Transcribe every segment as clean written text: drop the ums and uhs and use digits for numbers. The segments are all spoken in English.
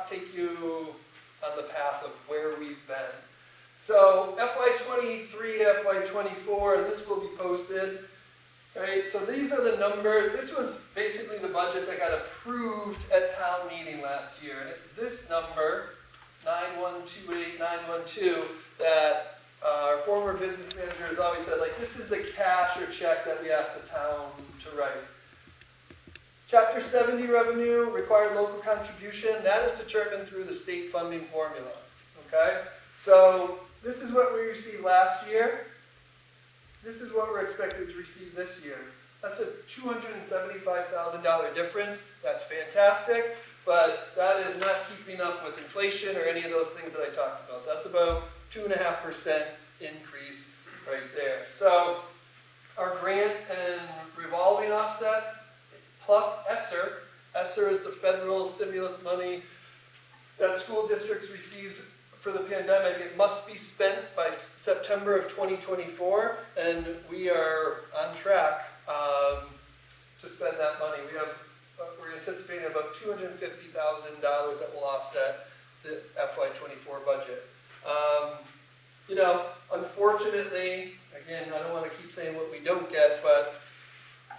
take you on the path of where we've been. So FY23 to FY24, and this will be posted. Right, so these are the numbers. This was basically the budget that got approved at town meeting last year. And it's this number, 9128912, that our former business manager has always said, like, this is the cash or check that we ask the town to write. Chapter 70 revenue, required local contribution, that is determined through the state funding formula. Okay? So this is what we received last year. This is what we're expected to receive this year. That's a $275,000 difference. That's fantastic, but that is not keeping up with inflation or any of those things that I talked about. That's about 2.5% increase right there. So our grant and revolving offsets plus ESSER. ESSER is the federal stimulus money that school districts receives for the pandemic. It must be spent by September of 2024, and we are on track to spend that money. We're anticipating about $250,000 that will offset the FY24 budget. You know, unfortunately, again, I don't want to keep saying what we don't get, but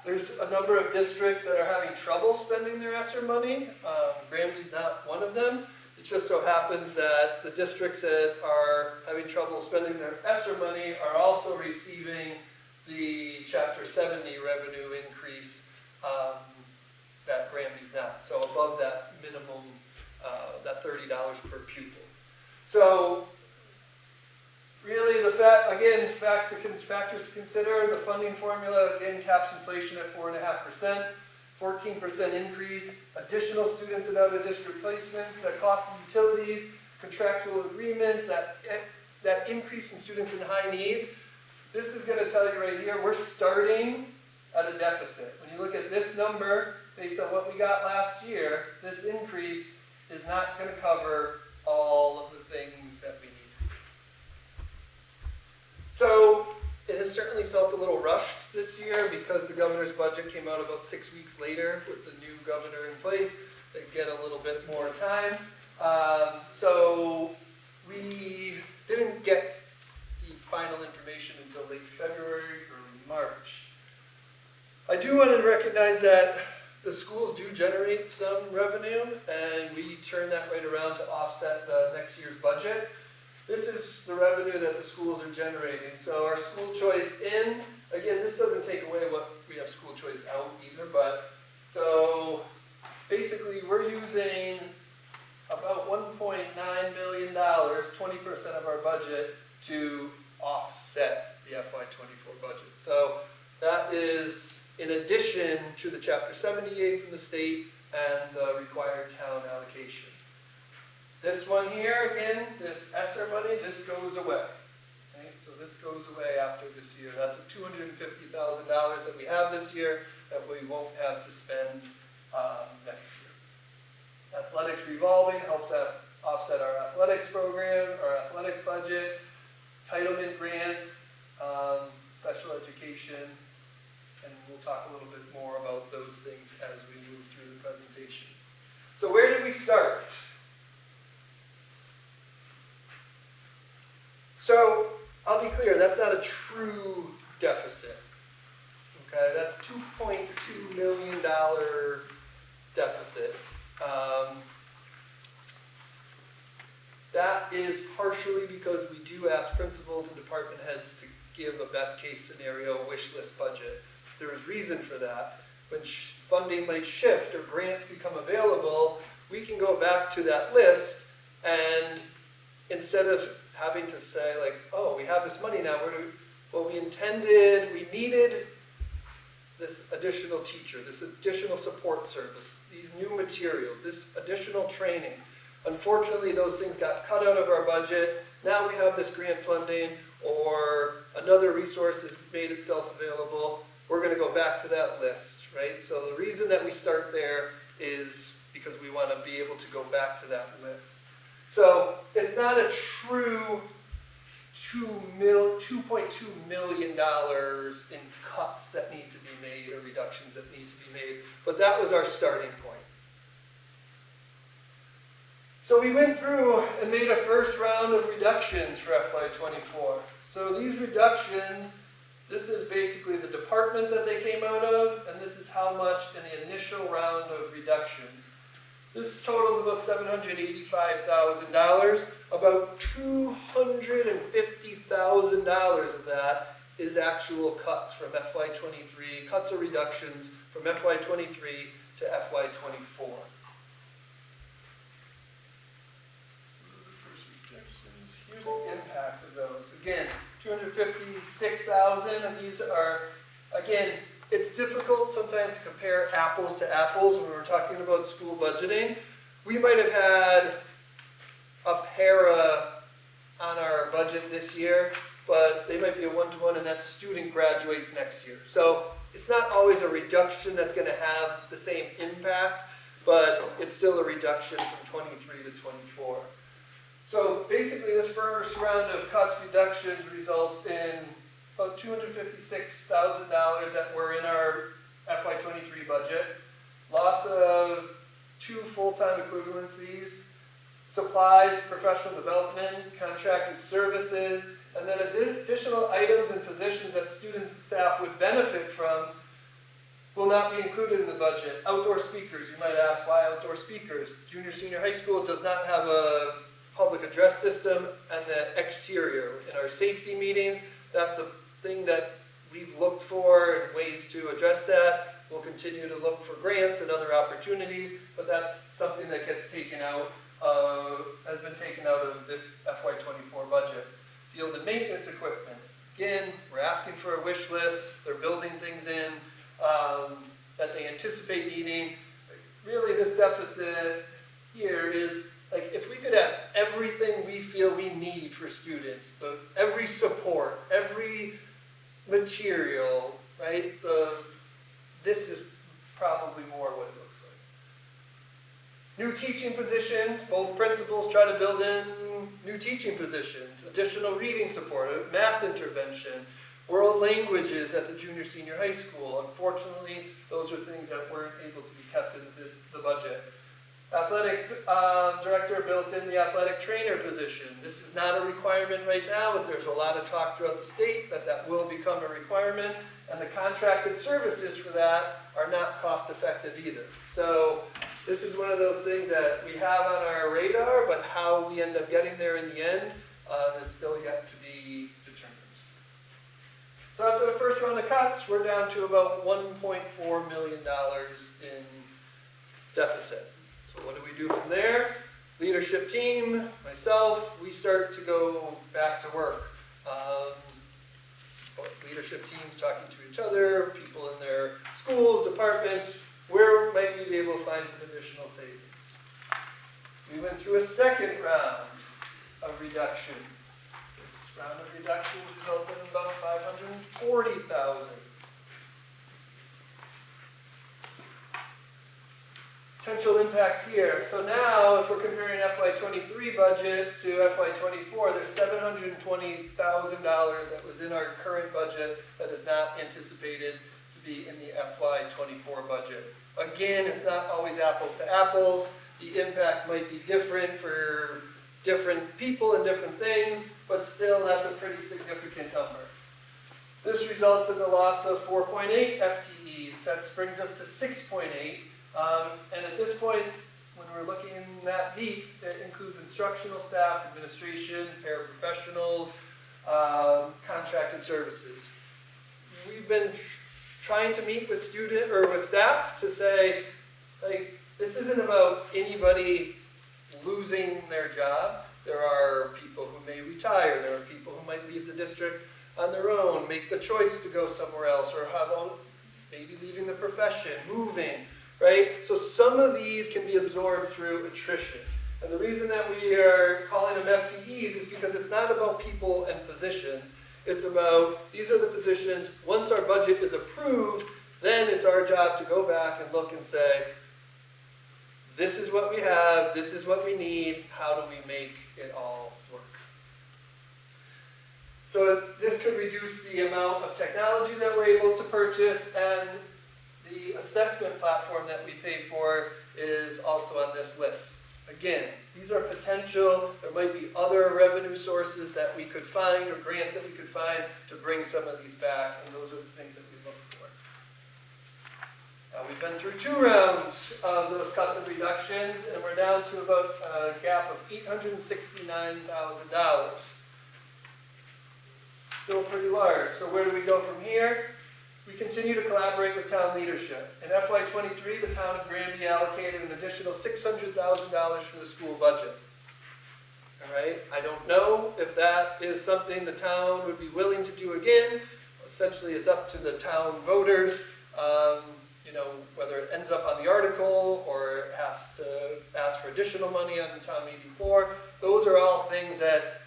there's a number of districts that are having trouble spending their ESSER money. Granby's not one of them. It just so happens that the districts that are having trouble spending their ESSER money are also receiving the Chapter 70 revenue increase that Granby's not. So above that minimum, that $30 per pupil. So really, factors to consider, the funding formula again caps inflation at 4.5%. 14% increase, additional students and out-of-district placements, the cost of utilities, contractual agreements, that increase in students in high needs. This is going to tell you right here, we're starting at a deficit. When you look at this number, based on what we got last year, this increase is not going to cover all of the things that we need. So it has certainly felt a little rushed this year because the governor's budget came out about 6 weeks later with the new governor in place. They get a little bit more time. So we didn't get the final information until late February, early March. I do want to recognize that the schools do generate some revenue, and we turn that right around to offset the next year's budget. This is the revenue that the schools are generating. So our school choice in, again, this doesn't take away what we have school choice out either, but so basically we're using about $1.9 million, 20% of our budget, to offset the FY24 budget. So that is in addition to the Chapter 78 from the state and the required town allocation. This one here, again, this ESSER money, this goes away. Okay? So this goes away after this year. That's $250,000 that we have this year that we won't have to spend next year. Athletics revolving helps offset our athletics program, our athletics budget, entitlement grants, special education, and we'll talk a little bit more about those things as we move through the presentation. So where did we start? So I'll be clear, that's not a true deficit. Okay, that's $2.2 million deficit. That is partially because we do ask principals and department heads to give a best case scenario wish list budget. There is reason for that. When funding might shift or grants become available, we can go back to that list, and instead of having to say like, oh, we have this money now, what we intended, we needed this additional teacher, this additional support service, these new materials, this additional training. Unfortunately, those things got cut out of our budget. Now we have this grant funding, or another resource has made itself available. We're going to go back to that list, right? So the reason that we start there is because we want to be able to go back to that list. So it's not a true $2.2 million in cuts that need to be made or reductions that need to be made, but that was our starting point. So we went through and made a first round of reductions for FY24. So these reductions, this is basically the department that they came out of, and this is how much in the initial round of reductions. This totals about $785,000. About $250,000 of that is actual cuts from FY23, cuts or reductions from FY23 to FY24. Here's the impact of those. Again, 256,000, and these are, again, it's difficult sometimes to compare apples to apples when we're talking about school budgeting. We might have had a para on our budget this year, but they might be a one-to-one and that student graduates next year. So it's not always a reduction that's going to have the same impact, but it's still a reduction from 23 to 24. So basically this first round of cuts reductions results in about $256,000 that were in our FY23 budget, loss of 2 full-time equivalencies, supplies, professional development, contracted services, and then additional items and positions that students and staff would benefit from will not be included in the budget. Outdoor speakers, you might ask, why outdoor speakers? Junior, senior high school does not have a public address system and the exterior. In our safety meetings, that's a thing that we've looked for and ways to address that. We'll continue to look for grants and other opportunities, but that's something that gets taken out, has been taken out of this FY24 budget. Field and maintenance equipment. Again, we're asking for a wish list. They're building things in that they anticipate needing. Really, this deficit here is, like, if we could have everything we feel we need for students, every support, every material, right? This is probably more what it looks like. New teaching positions, both principals try to build in new teaching positions, additional reading support, math intervention, world languages at the junior, senior high school. Unfortunately, those are things that weren't able to be kept in the budget. Athletic director built in the athletic trainer position. This is not a requirement right now, but there's a lot of talk throughout the state that will become a requirement, and the contracted services for that are not cost effective either. So this is one of those things that we have on our radar, but how we end up getting there in the end is still yet to be determined. So after the first round of cuts, we're down to about $1.4 million in deficit. So what do we do from there? Leadership team, myself, we start to go back to work. Leadership teams talking to each other, people in their schools, departments, where might we be able to find some additional savings? We went through a second round of reductions. This round of reductions resulted in about $540,000. Potential impacts here. So now, if we're comparing FY23 budget to FY24, there's $720,000 that was in our current budget that is not anticipated to be in the FY24 budget. Again, it's not always apples to apples. The impact might be different for different people and different things, but still that's a pretty significant number. This results in the loss of 4.8 FTEs. That brings us to 6.8. And at this point, when we're looking that deep, it includes instructional staff, administration, paraprofessionals, contracted services. We've been trying to meet with with staff to say, like, this isn't about anybody losing their job. There are people who may retire. There are people who might leave the district on their own, make the choice to go somewhere else, or have maybe leaving the profession, moving. Right? So some of these can be absorbed through attrition. And the reason that we are calling them FTEs is because it's not about people and positions. It's about, these are the positions, once our budget is approved, then it's our job to go back and look and say, this is what we have, this is what we need, how do we make it all work? So this could reduce the amount of technology that we're able to purchase, and the assessment platform that we pay for is also on this list. Again, These are potential, there might be other revenue sources that we could find or grants that we could find to bring some of these back, and those are the things that we look for. Now, we've been through 2 rounds of those cuts and reductions, and we're down to about a gap of $869,000. Still pretty large. So where do we go from here? We continue to collaborate with town leadership. In FY23, the town of Granby allocated an additional $600,000 for the school budget. All right, I don't know if that is something the town would be willing to do again. Essentially, it's up to the town voters, you know, whether it ends up on the article or it has to ask for additional money on the town meeting floor. Those are all things that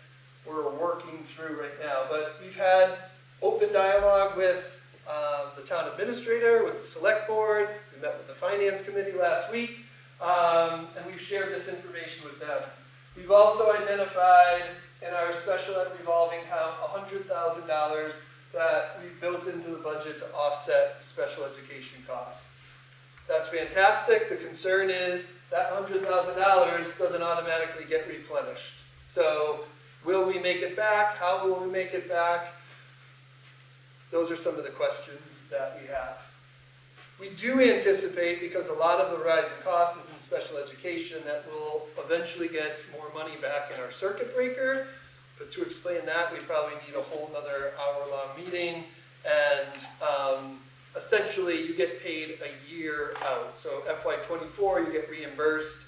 we're working through right now. But we've had open dialogue with the town administrator, with the select board. We met with the finance committee last week, and we've shared this information with them. We've also identified in our special ed revolving account $100,000 that we've built into the budget to offset special education costs. That's fantastic. The concern is that $100,000 doesn't automatically get replenished. So will we make it back? How will we make it back? Those are some of the questions that we have. We do anticipate, because a lot of the rise in costs is in special education, that we'll eventually get more money back in our circuit breaker. But to explain that, we probably need a whole nother hour-long meeting. And essentially, you get paid a year out. So FY24, you get reimbursed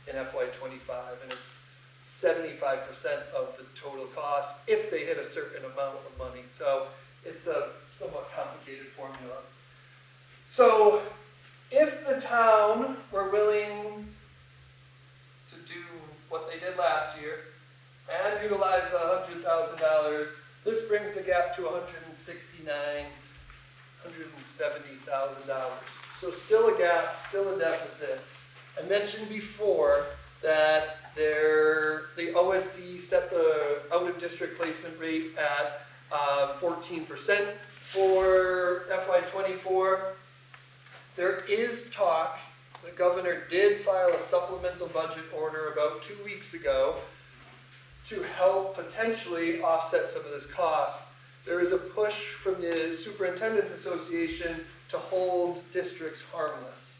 in FY25. And it's 75% of the total cost if they hit a certain amount of money. So it's a somewhat complicated formula. So if the town were willing to do what they did last year and utilize the $100,000, this brings the gap to $170,000. So still a gap, still a deficit. I mentioned before that the OSD set the out-of-district placement rate at 14% for FY24. There is talk, the governor did file a supplemental budget order about 2 weeks ago to help potentially offset some of this cost. There is a push from the Superintendent's Association to hold districts harmless.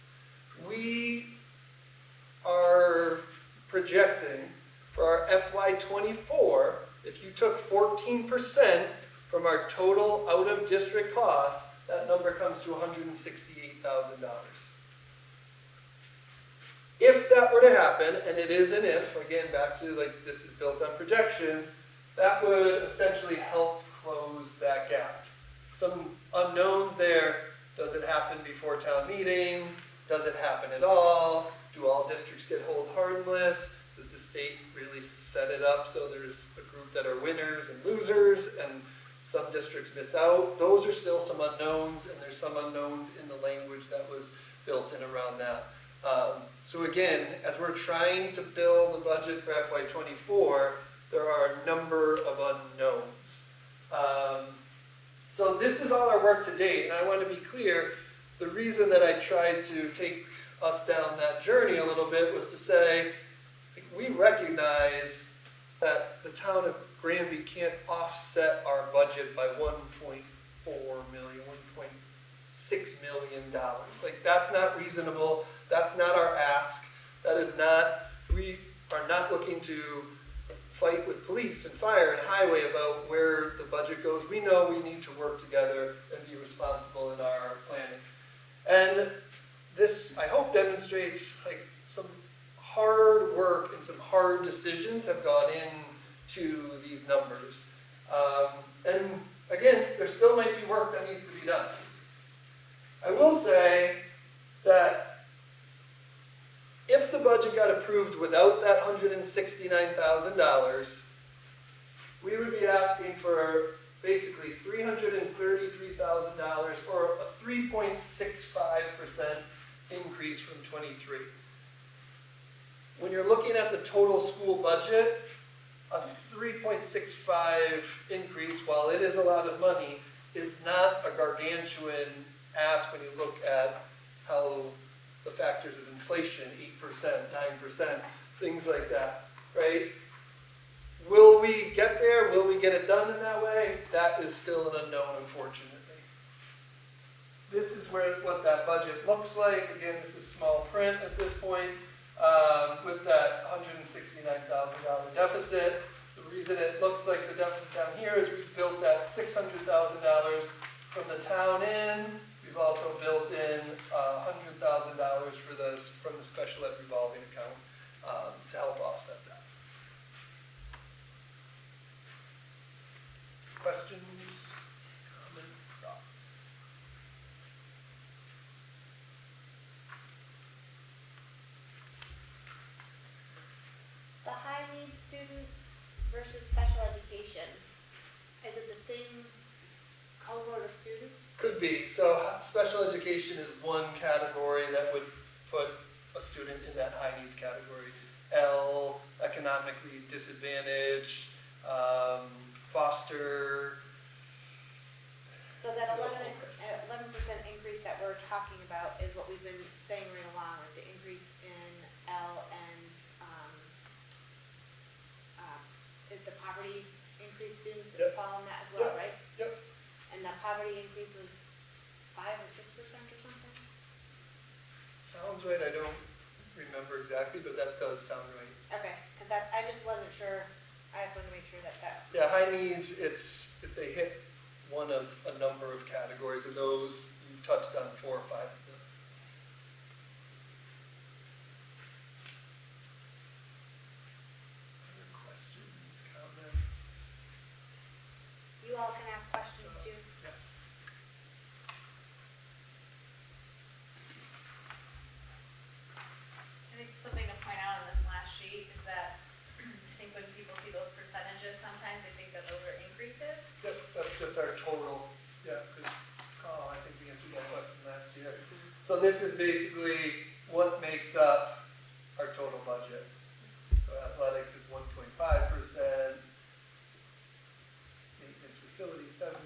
We are projecting for our FY24, if you took 14% from our total out-of-district costs, that number comes to $168,000. If that were to happen, and it is an if, again, back to like this is built on projections, that would essentially help close that gap. Some unknowns there. Does it happen before town meeting? Does it happen at all? Do all districts get held harmless? Does the state really set it up so there's a group that are winners and losers and some districts miss out? Those are still some unknowns, and there's some unknowns in the language that was built in around that. So again, as we're trying to build the budget for FY24, there are a number of unknowns. So this is all our work to date, and I want to be clear, the reason that I tried to take us down that journey a little bit was to say, we recognize that the town of Granby can't offset our budget by $1.4 million, $1.6 million. Like, that's not reasonable. That's not our ask. That is not, we are not looking to fight with police and fire and highway about where the budget goes. We know we need to work together and be responsible in our planning. And this, I hope, demonstrates like some hard work and some hard decisions have gone into these numbers. And again, there still might be work that needs to be done. I will say that if the budget got approved without that $169,000, we would be asking for basically $333,000 or a 3.65% increase from 23. When you're looking at the total school budget, a 3.65 increase, while it is a lot of money, is not a gargantuan ask when you look at how the factors of inflation, 8%, 9%, things like that, right? Will we get there? Will we get it done in that way? That is still an unknown, unfortunately. This is what that budget looks like. Again, this is small print at this point, with that $169,000 deficit. The reason it looks like the deficit down here is we've built that $600,000 from the town in. We've also built in $100,000 from the special ed revolving account to help offset that. Questions, comments, thoughts? The high needs students versus special education, is it the same cohort of students? Could be. So special education is one category that would put a student in that high needs category. L, economically disadvantaged, foster. So that 11% increase that we're talking about is what we've been saying right along, like the increase in L and is the poverty increase students Yep. fall in that as well, Yep. right? Yep. And the poverty increase was 5 or 6% or something? Sounds right. I don't remember exactly, but that does sound right. Okay, because I just wasn't sure, I just wanted to make sure that. Yeah, high needs, it's if they hit one of a number of categories, and those, you've touched on 4 or 5 of them. Other questions, comments? You all can ask questions too. Yes. I think something to point out on this last sheet is that I think when people see those percentages, sometimes they think that those are increases. Yep, that's just our total, yeah, because, I think we answered that question last year. So this is basically what makes up our total budget. So athletics is 1.5%, maintenance facilities 7%.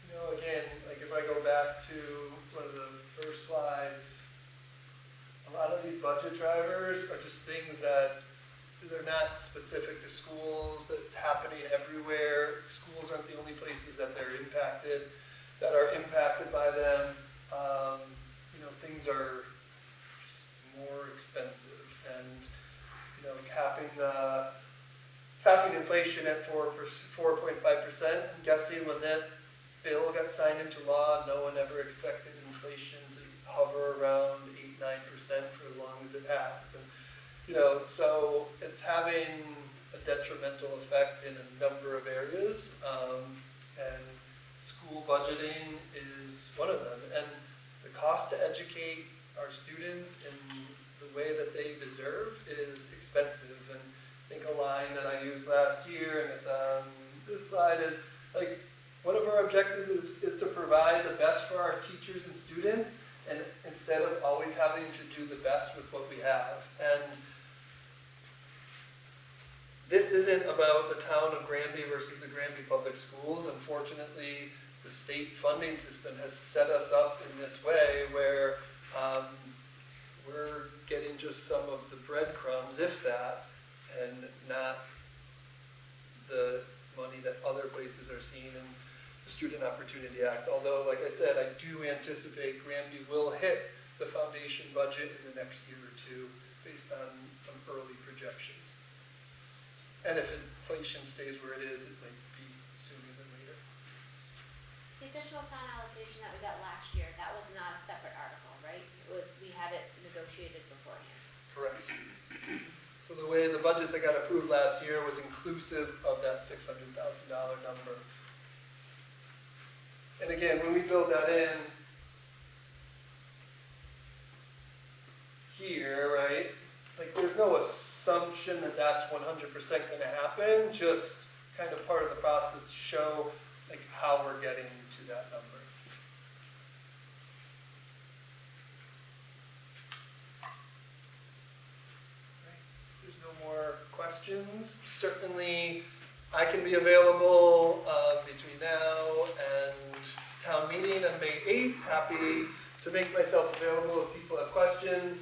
You know, again, like if I go back to one of the first slides, a lot of these budget drivers are just things that they're not specific to schools, that's happening everywhere. Schools aren't the only places that they're impacted, that are impacted by them. You know, things are just more expensive, and you know, capping inflation at 4.5%. I'm guessing when that bill got signed into law, no one ever expected inflation to hover around 8-9% for as long as it has. And you know, so it's having a detrimental effect in a number of areas, and school budgeting is one of them. And the cost to educate our students in the way that they deserve is expensive. And I think a line that I used last year, and it's on this slide, is like, one of our objectives is to provide the best for our teachers and students, and instead of always having to do the best with what we have. And this isn't about the town of Granby versus the Granby Public Schools. Unfortunately, the state funding system has set us up in this way where we're getting just some of the breadcrumbs, if that, and not the money that other places are seeing in the Student Opportunity Act. Although, like I said, I do anticipate Granby will hit the foundation budget in the next year or two based on some early projections. And if inflation stays where it is, it might be sooner than later. The additional town allocation that we got last year, that was not a separate article, right? We had it negotiated beforehand. Correct. So the way the budget that got approved last year was inclusive of that $600,000 number. And again, when we build that in here, right, like there's no assumption that that's 100% going to happen, just kind of part of the process to show like how we're getting to that number. Right. There's no more questions. questions, certainly I can be available between now and town meeting on May 8th. Happy to make myself available if people have questions.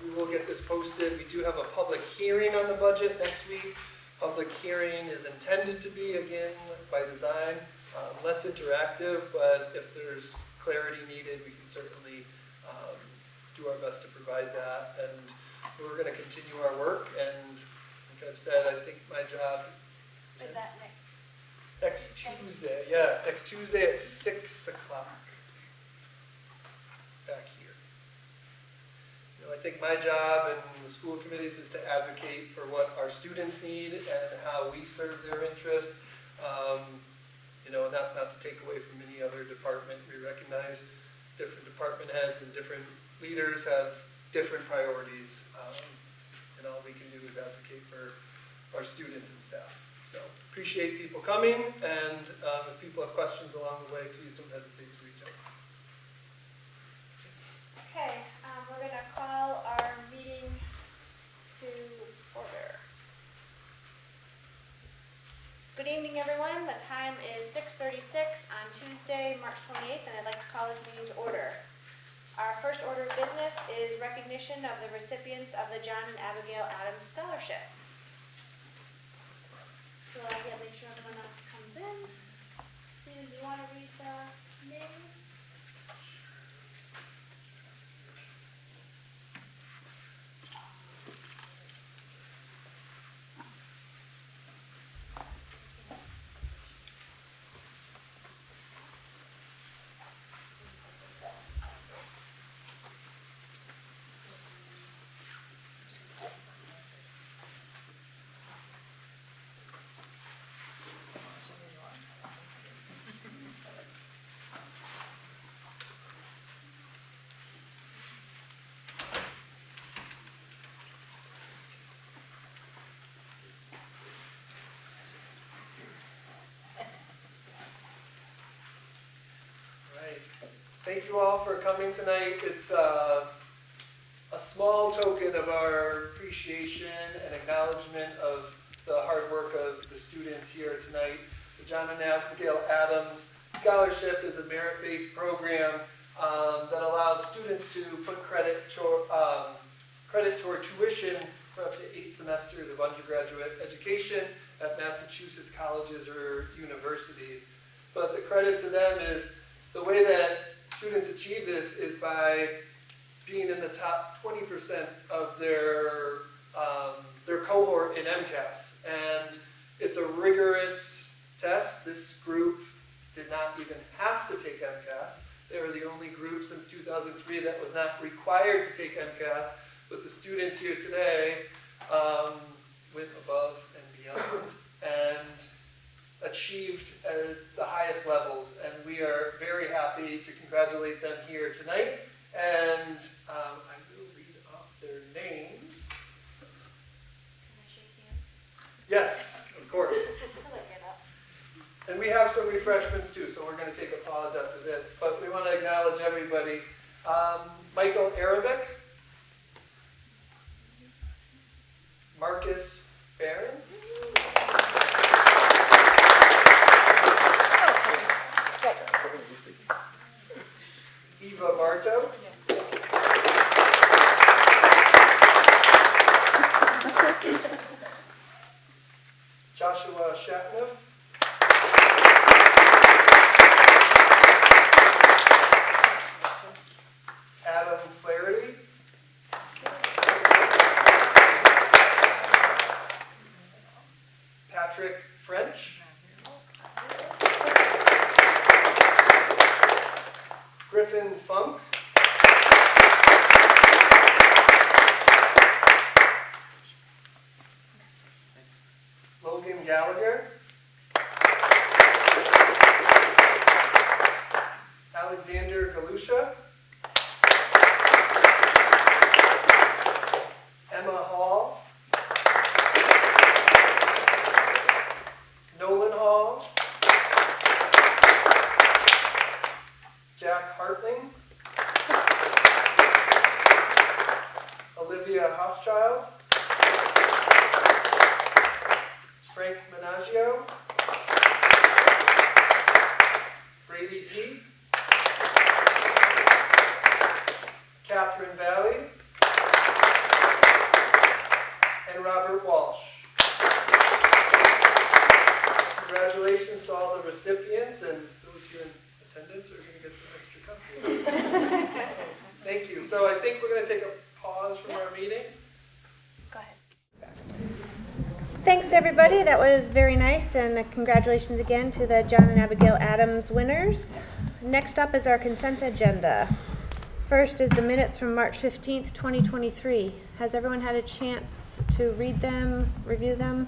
We will get this posted. We do have a public hearing on the budget next week. Public hearing is intended to be, again, by design, less interactive, but if there's clarity needed, we can certainly do our best to provide that. And we're going to continue our work, and like I've said, I think my job Is that next Tuesday, yes, next Tuesday at 6 o'clock, back here. You know, I think my job and the school committees is to advocate for what our students need and how we serve their interests. You know, and that's not to take away from any other department. We recognize different department heads and different leaders have different priorities, and all we can do is advocate for our students and staff. So appreciate people coming, and if people have questions along the way, please don't hesitate to reach out. Okay, we're gonna call our meeting to order. Good evening, everyone. The time is 6:36 on Tuesday, March 28th, and I'd like to call this meeting to order. Our first order of business is recognition of the recipients of the John and Abigail Adams Scholarship. So I gotta make sure everyone else comes in. Susan, do you want to read the names? Thank you all for coming tonight. It's a small token of our appreciation and acknowledgement of the hard work of the students here tonight. The John and Abigail Adams Scholarship is a merit-based program that allows students to put credit toward tuition for up to 8 semesters of undergraduate education at Massachusetts colleges or universities. But the credit to them is the way that students achieve this is by being in the top 20% of their cohort in MCAS. And it's a rigorous test. This group did not even have to take MCAS. They were the only group since 2003 that was not required to take MCAS. But the students here today went above and beyond and achieved at the highest levels, and we are very happy to congratulate them here tonight. And I will read off their names. Can I shake hands? Yes, of course. I like it up. And we have some refreshments too, so we're going to take a pause after this. But we want to acknowledge everybody. Michael Arabic, Marcus Barron, Eva Bartos, Joshua Shatner, Adam Flaherty, Patrick French, Griffin Funk, Logan Gallagher, Alexander Galusha, Emma Hall, Nolan Hall, Jack Hartling, Olivia Hochschild, Frank Menaggio, Brady P, Catherine Valley, and Robert Walsh. Congratulations to all the recipients and those here in attendance are going to get some extra copies. Thank you. So I think we're going to take a pause from our meeting. Go ahead. Thanks to everybody. That was very nice, and congratulations again to the John and Abigail Adams winners. Next up is our consent agenda. First is the minutes from March 15th, 2023. Has everyone had a chance to read them, review them?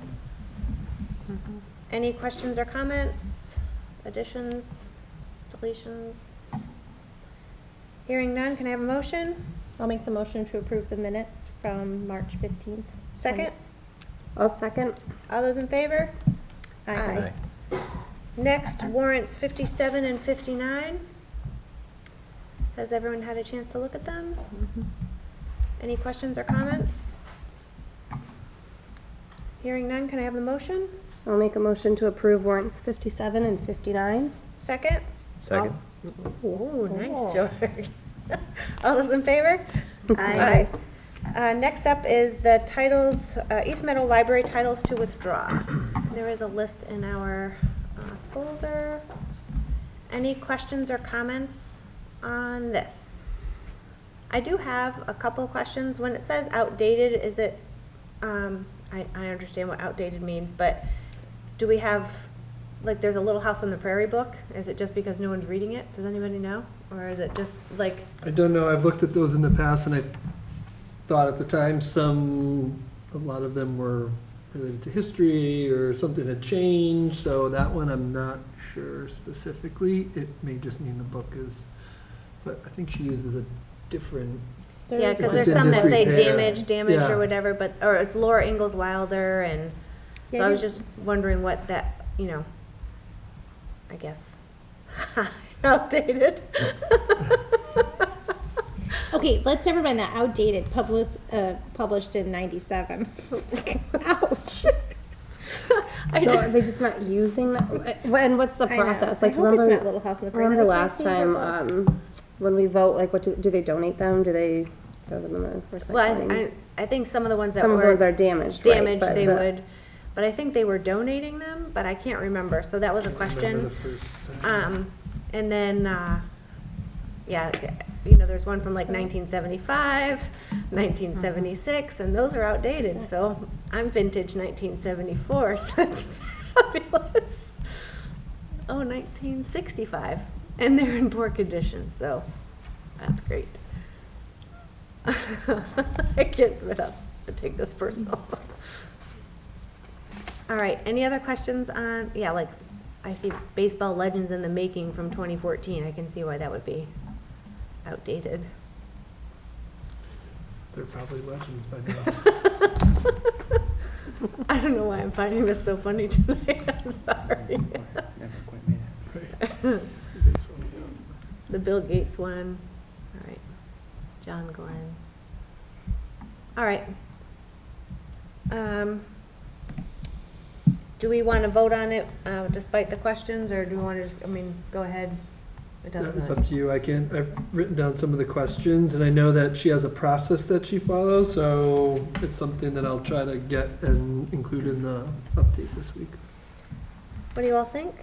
Mm-hmm. Any questions or comments, additions, deletions? Hearing none, can I have a motion? I'll make the motion to approve the minutes from March 15th. Second? I'll second. All those in favor? Aye. Next, warrants 57 and 59. Has everyone had a chance to look at them? Mm-hmm. Any questions or comments? Hearing none, can I have the motion? I'll make a motion to approve warrants 57 and 59. Second? Second. Oh, nice, George. All those in favor? Aye. Next up is the titles, East Meadow Library titles to withdraw. There is a list in our folder. Any questions or comments on this? I do have a couple of questions. When it says outdated, is it, I understand what outdated means, but do we have, like, there's a Little House on the Prairie book? Is it just because no one's reading it? Does anybody know? Or is it just like? I don't know. I've looked at those in the past, and I thought at the time a lot of them were related to history or something had changed. So that one I'm not sure specifically. It may just mean the book is, but I think she uses a different. Yeah, because If there's it's in some that say disrepair. damaged Yeah. or whatever, but, or it's Laura Ingalls Wilder, and so Yeah, I was just wondering what that, I guess, outdated. Okay, let's never mind that. Outdated, published in 97. Ouch. So are they just not using that? And what's the I know. process? I Like, hope remember, it's not Little House on the Prairie. remember That was last my favorite time book. when we vote, like, what do they donate them? Do they throw them in the recycling? Well, I think some of the ones that Some of were those are damaged, right? damaged, But they the- would, but I think they were donating them, but I can't remember, so that was a Remember question. the first And then, there's one from like 1975, 1976, and those are outdated, so I'm vintage 1974, so that's fabulous. Oh, 1965, and they're in poor condition, so that's great. I can't give it up, I take this personal. All right, any other questions on, like, I see Baseball Legends in the Making from 2014. I can see why that would be outdated. They're probably legends by now. I don't know why I'm finding this so funny tonight. I'm sorry. The Bill Gates one. All right. John Glenn. All right. Do we want to vote on it despite the questions, or do we want to just, go ahead? It doesn't It's really. up to you. I've written down some of the questions, and I know that she has a process that she follows, so it's something that I'll try to get and include in the update this week. What do you all think?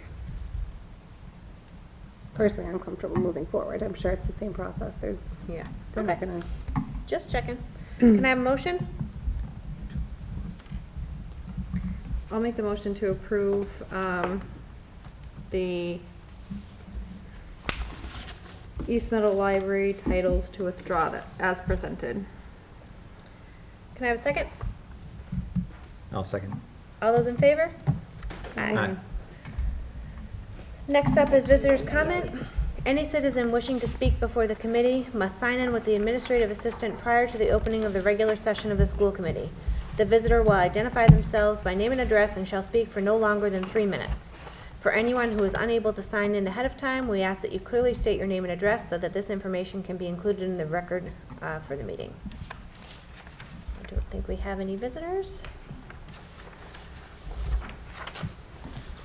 Personally, I'm comfortable moving forward. I'm sure it's the same process. Yeah. They're not gonna. Just checking. Can I have a motion? I'll make the motion to approve the East Meadow Library titles to withdraw that as presented. Can I have a second? I'll second. All those in favor? Aye. Next up is visitors' comment. Any citizen wishing to speak before the committee must sign in with the administrative assistant prior to the opening of the regular session of the school committee. The visitor will identify themselves by name and address and shall speak for no longer than 3 minutes. For anyone who is unable to sign in ahead of time, we ask that you clearly state your name and address so that this information can be included in the record for the meeting. I don't think we have any visitors.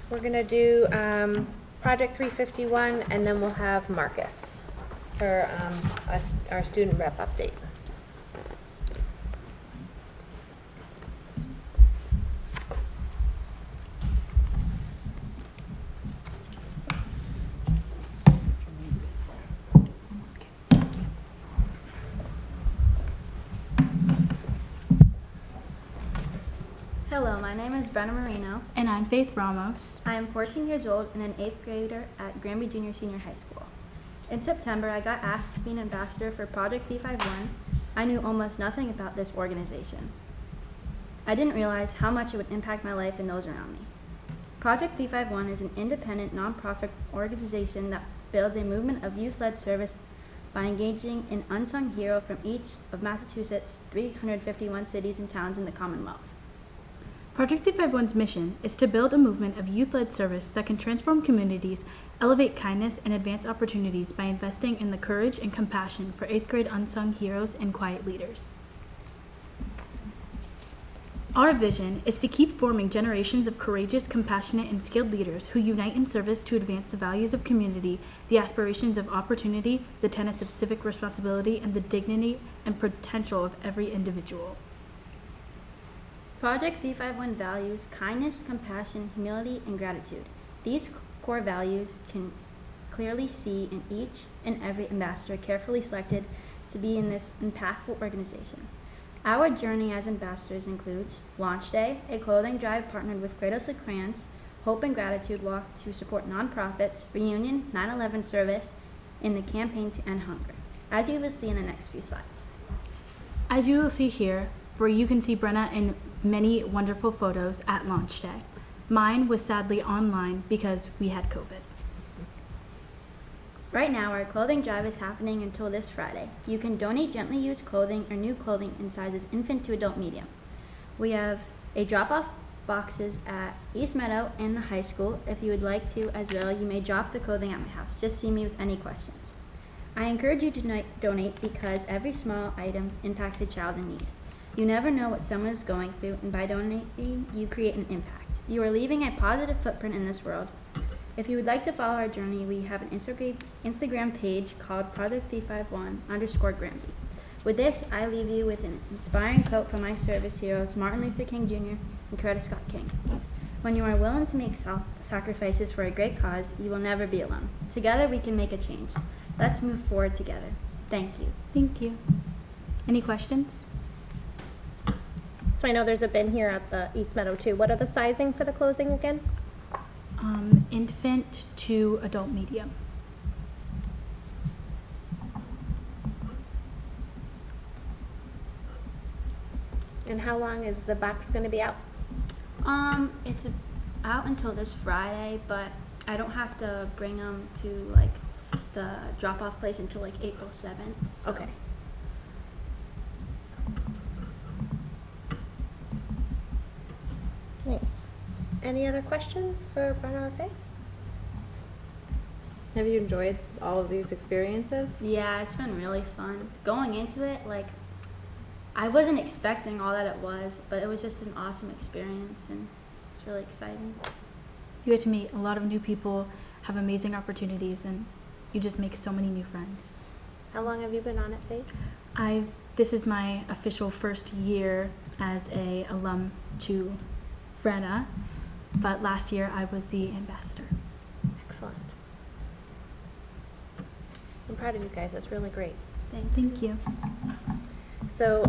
We're gonna do, Project 351, and then we'll have Marcus for, our student rep update. Hello, my name is Brenna Marino. And I'm Faith Ramos. I am 14 years old and an 8th grader at Granby Junior Senior High School. In September, I got asked to be an ambassador for Project 351. I knew almost nothing about this organization. I didn't realize how much it would impact my life and those around me. Project 351 is an independent, nonprofit organization that builds a movement of youth-led service by engaging an unsung hero from each of Massachusetts' 351 cities and towns in the Commonwealth. Project 351's mission is to build a movement of youth-led service that can transform communities, elevate kindness, and advance opportunities by investing in the courage and compassion for 8th grade unsung heroes and quiet leaders. Our vision is to keep forming generations of courageous, compassionate, and skilled leaders who unite in service to advance the values of community, the aspirations of opportunity, the tenets of civic responsibility, and the dignity and potential of every individual. Project 351 values kindness, compassion, humility, and gratitude. These core values can clearly see in each and every ambassador carefully selected to be in this impactful organization. Our journey as ambassadors includes Launch Day, a clothing drive partnered with Kratos of Crayons, Hope and Gratitude Walk to support nonprofits, Reunion, 9/11 service, and the campaign to end hunger, as you will see in the next few slides. As you will see here, where you can see Brenna in many wonderful photos at launch day. Mine was sadly online because we had COVID. Right now, our clothing drive is happening until this Friday. You can donate gently used clothing or new clothing in sizes infant to adult medium. We have a drop-off boxes at East Meadow and the high school. If you would like to as well, you may drop the clothing at my house. Just see me with any questions. I encourage you to donate because every small item impacts a child in need. You never know what someone is going through, and by donating, you create an impact. You are leaving a positive footprint in this world. If you would like to follow our journey, we have an Instagram page called Project351_Granby. With this, I leave you with an inspiring quote from my service heroes, Martin Luther King Jr. and Coretta Scott King. When you are willing to make sacrifices for a great cause, you will never be alone. Together, we can make a change. Let's move forward together. Thank you. Thank you. Any questions? So I know there's a bin here at the East Meadow too. What are the sizing for the clothing again? Infant to adult medium. And how long is the box gonna be out? It's out until this Friday, but I don't have to bring them to like the drop-off place until like April 7th. So. Okay. Nice. Any other questions for Brenna or Faith? Have you enjoyed all of these experiences? Yeah, it's been really fun. Going into it, like, I wasn't expecting all that it was, but it was just an awesome experience, and it's really exciting. You get to meet a lot of new people, have amazing opportunities, and you just make so many new friends. How long have you been on it, Faith? This is my official first year as a alum to Brenna, but last year I was the ambassador. Excellent. I'm proud of you guys. That's really great. Thank you. So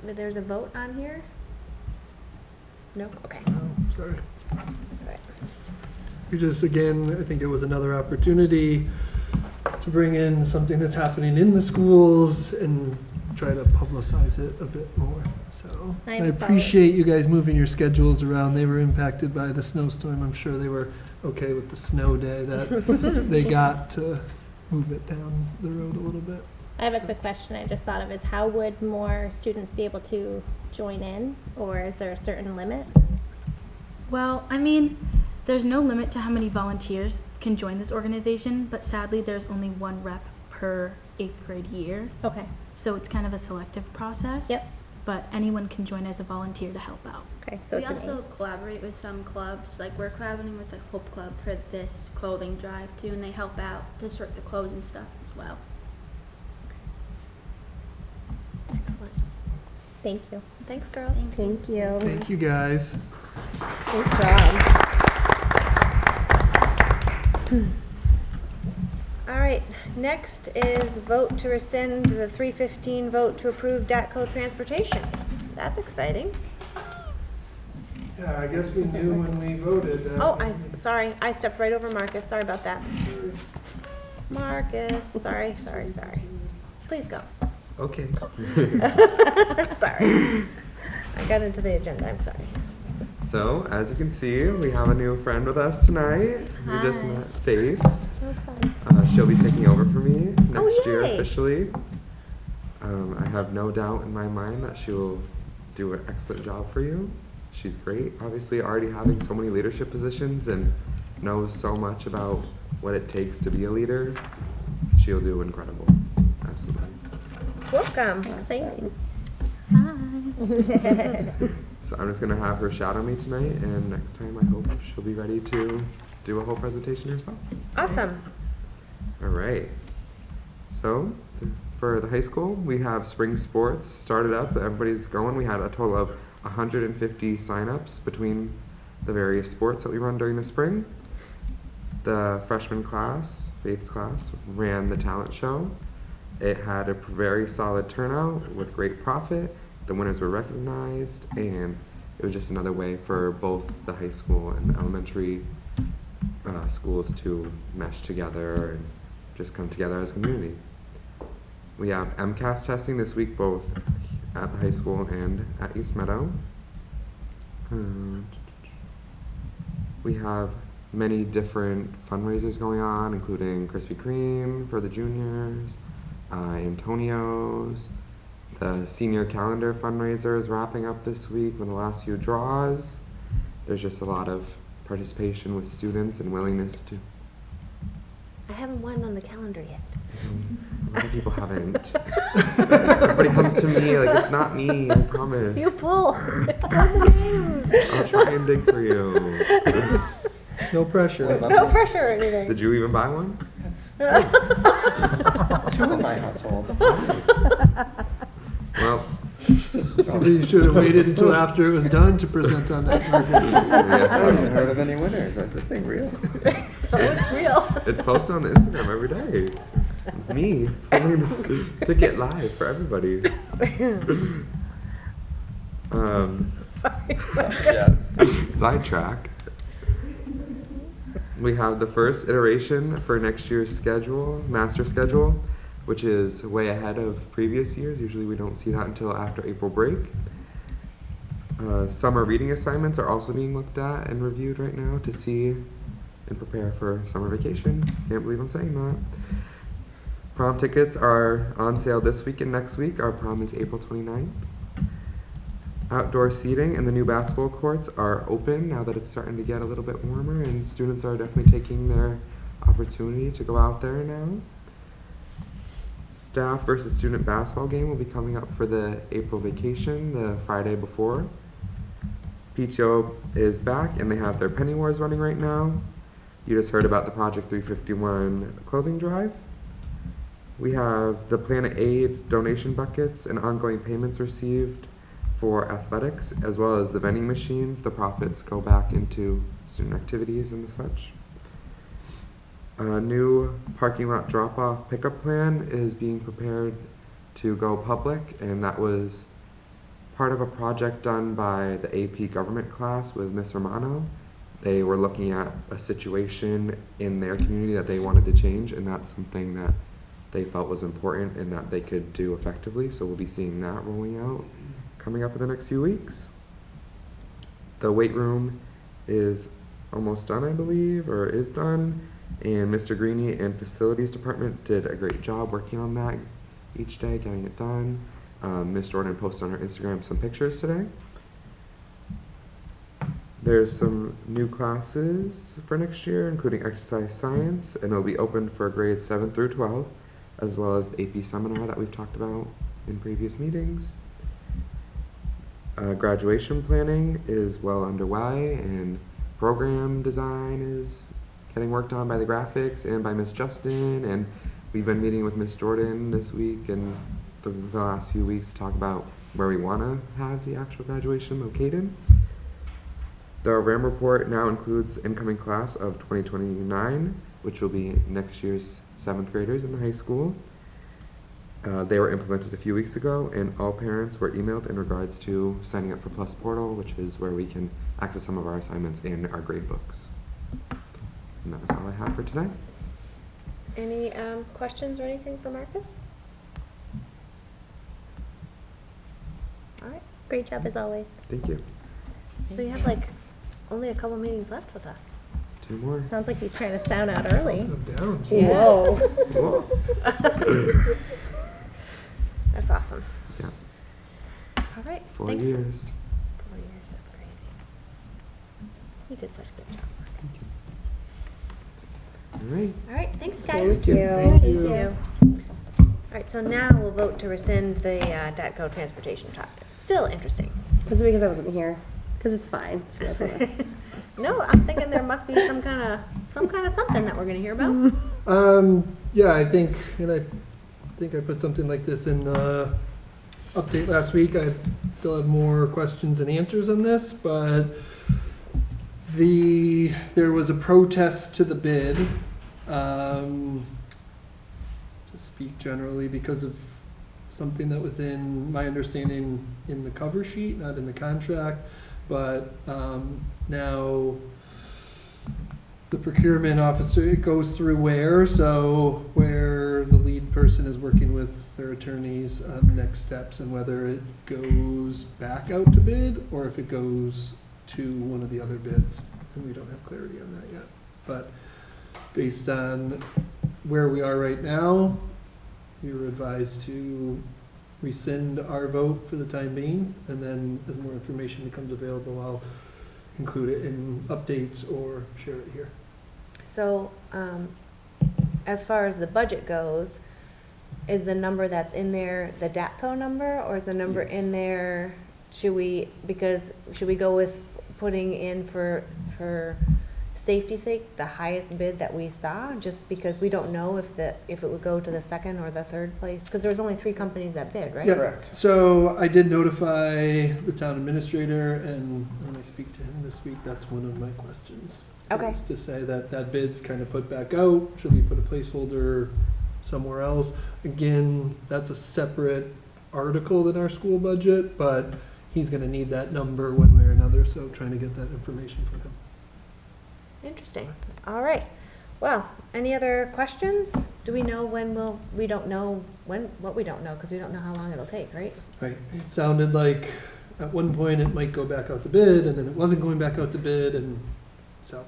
there's a vote on here? No? Okay. Oh, sorry. That's all right. We just, again, I think it was another opportunity to bring in something that's happening in the schools and try to publicize it a bit more. So I appreciate you guys moving your schedules around. They were impacted by the snowstorm. I'm sure they were okay with the snow day that they got to move it down the road a little bit. I have a quick question I just thought of is how would more students be able to join in, or is there a certain limit? Well, I mean, there's no limit to how many volunteers can join this organization, but sadly there's only one rep per 8th grade year. Okay. So it's kind of a selective process. Yep. but anyone can join as a volunteer to help out. Okay, so We it's an also collaborate with some clubs, like we're collaborating with the Hope Club for this clothing drive too, and they help out to sort the clothes and stuff as well. Excellent. Thank you. Thanks, girls. Thank you. Thank you, guys. Great job. All right, next is vote to rescind the 315 vote to approve DATCO transportation. That's exciting. Yeah, I guess we knew when we voted. Oh, sorry, I stepped right over Marcus. Sorry about that. Marcus, sorry. Please go. Okay. Sorry. I got into the agenda, I'm sorry. So, as you can see, we have a new friend with us tonight. We just Hi. met Faith. Oh, fun. She'll be taking over for me next year yay. officially. I have no doubt in my mind that she will do an excellent job for you. She's great, obviously already having so many leadership positions and knows so much about what it takes to be a leader. She'll do incredible, absolutely. Welcome. Exciting. So I'm just gonna have her shadow me tonight, and next time I hope she'll be ready to do a whole presentation herself. Awesome. All right. So for the high school, we have spring sports started up. Everybody's going. We had a total of 150 signups between the various sports that we run during the spring. The freshman class, Faith's class, ran the talent show. It had a very solid turnout with great profit. The winners were recognized, and it was just another way for both the high school and the elementary schools to mesh together and just come together as a community. We have MCAS testing this week, both at the high school and at East Meadow. We have many different fundraisers going on, including Krispy Kreme for the juniors, Antonio's. The senior calendar fundraiser is wrapping up this week with the last few draws. There's just a lot of participation with students and willingness to. I haven't won on the calendar yet. A lot of people haven't. Everybody comes to me like it's not me, I promise. You pull. the names. I'll try and dig for you. No pressure. No pressure or anything. Did you even buy one? Two in my household. Well, Maybe you should have waited until after it was done to present on that purpose. I haven't heard of any winners. Is this thing real? Oh, it's real. it's posted on the Instagram every day. Me pulling the ticket live for everybody. Sidetrack. We have the first iteration for next year's schedule, master schedule, which is way ahead of previous years. Usually we don't see that until after April break. Summer reading assignments are also being looked at and reviewed right now to see and prepare for summer vacation. Can't believe I'm saying that. Prom tickets are on sale this week and next week. Our prom is April 29th. Outdoor seating and the new basketball courts are open now that it's starting to get a little bit warmer, and students are definitely taking their opportunity to go out there now. Staff versus student basketball game will be coming up for the April vacation, the Friday before. PTO is back and they have their penny wars running right now. You just heard about the Project 351 clothing drive. We have the Planet Aid donation buckets and ongoing payments received for athletics, as well as the vending machines. The profits go back into student activities and the such. A new parking lot drop-off pickup plan is being prepared to go public, and that was part of a project done by the AP government class with Miss Romano. They were looking at a situation in their community that they wanted to change, and that's something that they felt was important and that they could do effectively, so we'll be seeing that rolling out coming up in the next few weeks. The weight room is almost done, I believe, or is done, and Mr. Greeny and facilities department did a great job working on that each day, getting it done. Ms. Jordan posted on her Instagram some pictures today. There's some new classes for next year, including exercise science, and it'll be open for grades 7 through 12, as well as the AP seminar that we've talked about in previous meetings. Graduation planning is well underway, and program design is getting worked on by the graphics and by Miss Justin, and we've been meeting with Miss Jordan this week and the last few weeks to talk about where we want to have the actual graduation located. The RAM report now includes incoming class of 2029, which will be next year's 7th graders in the high school. They were implemented a few weeks ago, and all parents were emailed in regards to signing up for Plus Portal, which is where we can access some of our assignments and our grade books. And that's all I have for today. Any questions or anything for Marcus? All right. Great job as always. Thank you. So you have like only a couple meetings left with us. 2 more. Sounds like he's trying to sound out early. I'm down. Whoa. Whoa. That's awesome. Yeah. All right. 4 thanks. years. 4 years. That's crazy. You did such a good job, Marcus. All right. All right. Thanks, guys. Thank you. Thank you. All right. So now we'll vote to rescind the DATCO transportation talk. Still interesting. Was it because I wasn't here? Because it's fine. She doesn't wanna- No, I'm thinking there must be some kind of something that we're gonna hear about. Yeah, I think I put something like this in the update last week. I still have more questions and answers on this, but there was a protest to the bid, to speak generally, because of something that was in my understanding in the cover sheet, not in the contract, but now the procurement officer, it goes through where the lead person is working with their attorneys on next steps and whether it goes back out to bid or if it goes to one of the other bids. And we don't have clarity on that yet. But based on where we are right now, we were advised to rescind our vote for the time being, and then as more information becomes available, I'll include it in updates or share it here. So, as far as the budget goes, is the number that's in there the DATCO number, or is the number in there, should we go with putting in for safety's sake, the highest bid that we saw, just because we don't know if it would go to the second or the third place? Because there was only 3 companies that bid, right? Yeah, correct. So I did notify the town administrator, and when I speak to him this week, that's one of my questions. Okay. Is to say that bid's kind of put back out. Should we put a placeholder somewhere else? Again, that's a separate article than our school budget, but he's going to need that number one way or another, so trying to get that information from him. Interesting. All right. Well, any other questions? Do we know we don't know what we don't know, because we don't know how long it'll take, right? Right. It sounded like at one point it might go back out to bid, and then it wasn't going back out to bid, and so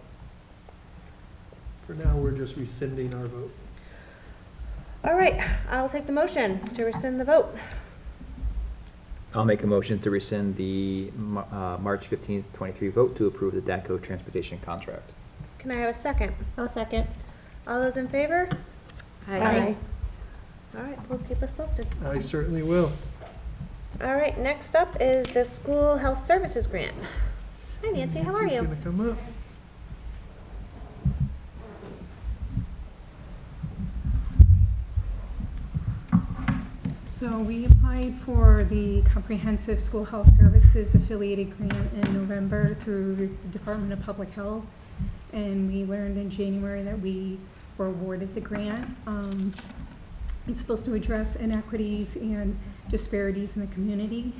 for now we're just rescinding our vote. All right. I'll take the motion to rescind the vote. I'll make a motion to rescind the March 15th, 23 vote to approve the DATCO transportation contract. Can I have a second? I'll second. All those in favor? Aye. All right. We'll keep us posted. I certainly will. All right. Next up is the school health services grant. Hi, Nancy. How are Nancy's you? gonna come up. So we applied for the Comprehensive School Health Services Affiliated Grant in November through the Department of Public Health, and we learned in January that we were awarded the grant. It's supposed to address inequities and disparities in the community.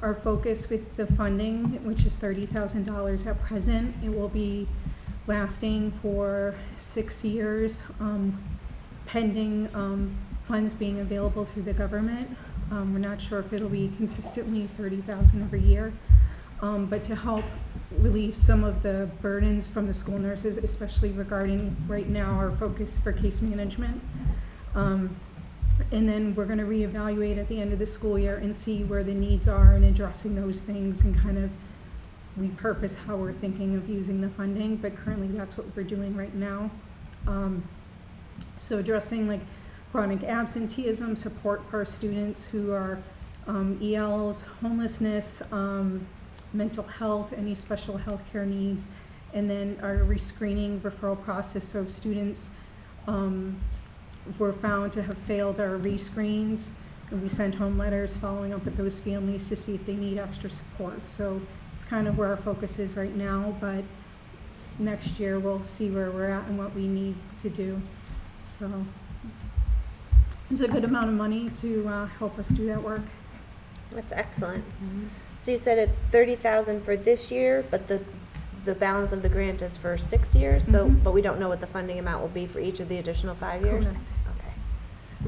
Our focus with the funding, which is $30,000 at present, it will be lasting for 6 years, pending funds being available through the government. We're not sure if it'll be consistently $30,000 every year, but to help relieve some of the burdens from the school nurses, especially regarding right now our focus for case management. And then we're going to reevaluate at the end of the school year and see where the needs are in addressing those things and kind of repurpose how we're thinking of using the funding, but currently that's what we're doing right now. So addressing like chronic absenteeism, support for our students who are ELs, homelessness, mental health, any special health care needs, and then our rescreening referral process. So if students were found to have failed our rescreens, and we send home letters following up with those families to see if they need extra support. So it's kind of where our focus is right now, but next year we'll see where we're at and what we need to do. So it's a good amount of money to help us do that work. That's excellent. So you said it's 30,000 for this year, but the balance of the grant is for 6 years. So, but we don't know what the funding amount will be for each of the additional 5 years. Correct.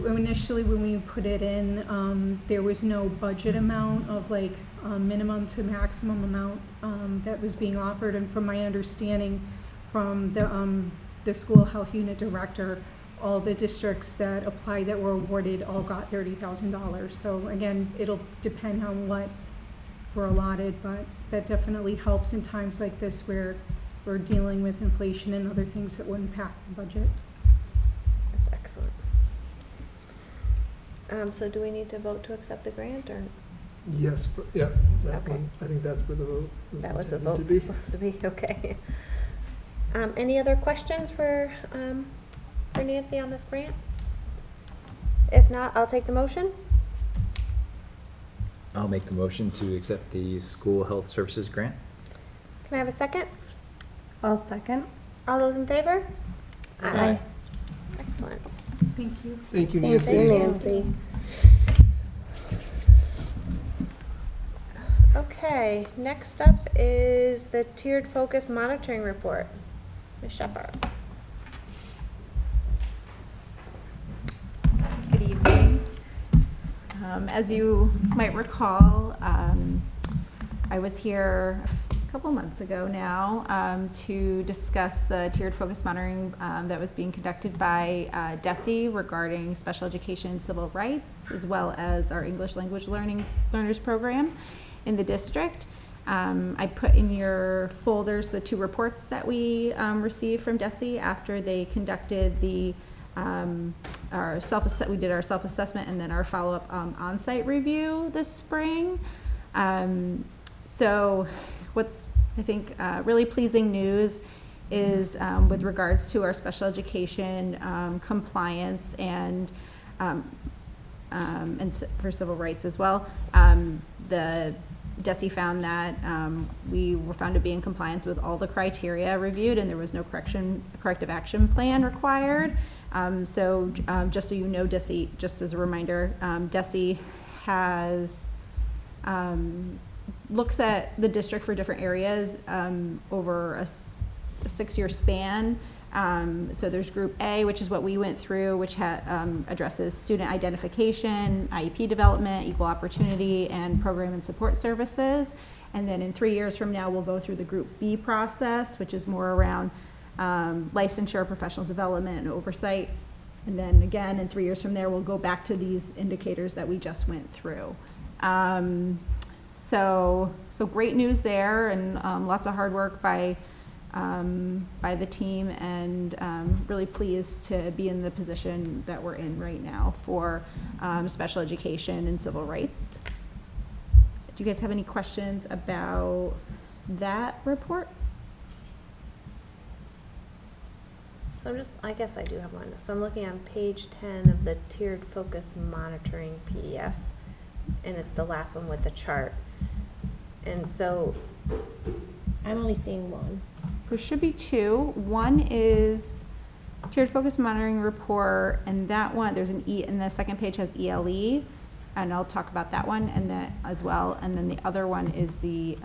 Okay. Initially, when we put it in, there was no budget amount of like minimum to maximum amount that was being offered. And from my understanding from the school health unit director, all the districts that applied that were awarded all got $30,000. So again, it'll depend on what we're allotted, but that definitely helps in times like this where we're dealing with inflation and other things that will impact the budget. That's excellent. So do we need to vote to accept the grant, or? Yes, yeah, that Okay. one, I think that's where the vote was That was the intended vote to be. supposed to be, okay. Any other questions for Nancy on this grant? If not, I'll take the motion. I'll make the motion to accept the school health services grant. Can I have a second? I'll second. All those in favor? Aye. Excellent. Thank you. Thank you, Thank Nancy. you, Nancy. Okay, next up is the tiered focus monitoring report. Ms. Shepherd. Good evening. As you might recall, I was here a couple months ago now to discuss the tiered focus monitoring that was being conducted by DESE regarding special education and civil rights, as well as our English language learners program in the district. I put in your folders the 2 reports that we received from DESE after they conducted the we did our self-assessment and then our follow-up on-site review this spring. So what's, I think, really pleasing news is with regards to our special education compliance and for civil rights as well. The DESE found that we were found to be in compliance with all the criteria reviewed, and there was no corrective action plan required. So just so you know, DESE, just as a reminder, DESE has looks at the district for different areas over a 6-year span. So there's Group A, which is what we went through, which addresses student identification, IEP development, equal opportunity, and program and support services. And then in 3 years from now, we'll go through the Group B process, which is more around licensure, professional development, and oversight. And then again, in 3 years from there, we'll go back to these indicators that we just went through. So great news there, and lots of hard work by the team, and really pleased to be in the position that we're in right now for special education and civil rights. Do you guys have any questions about that report? So I guess I do have one. So I'm looking on page 10 of the tiered focus monitoring PDF, and it's the last one with the chart. And so I'm only seeing one. There should be 2. One is tiered focus monitoring report, and that one, there's an E, and the second page has ELE, and I'll talk about that one and that as well. And then the other one is the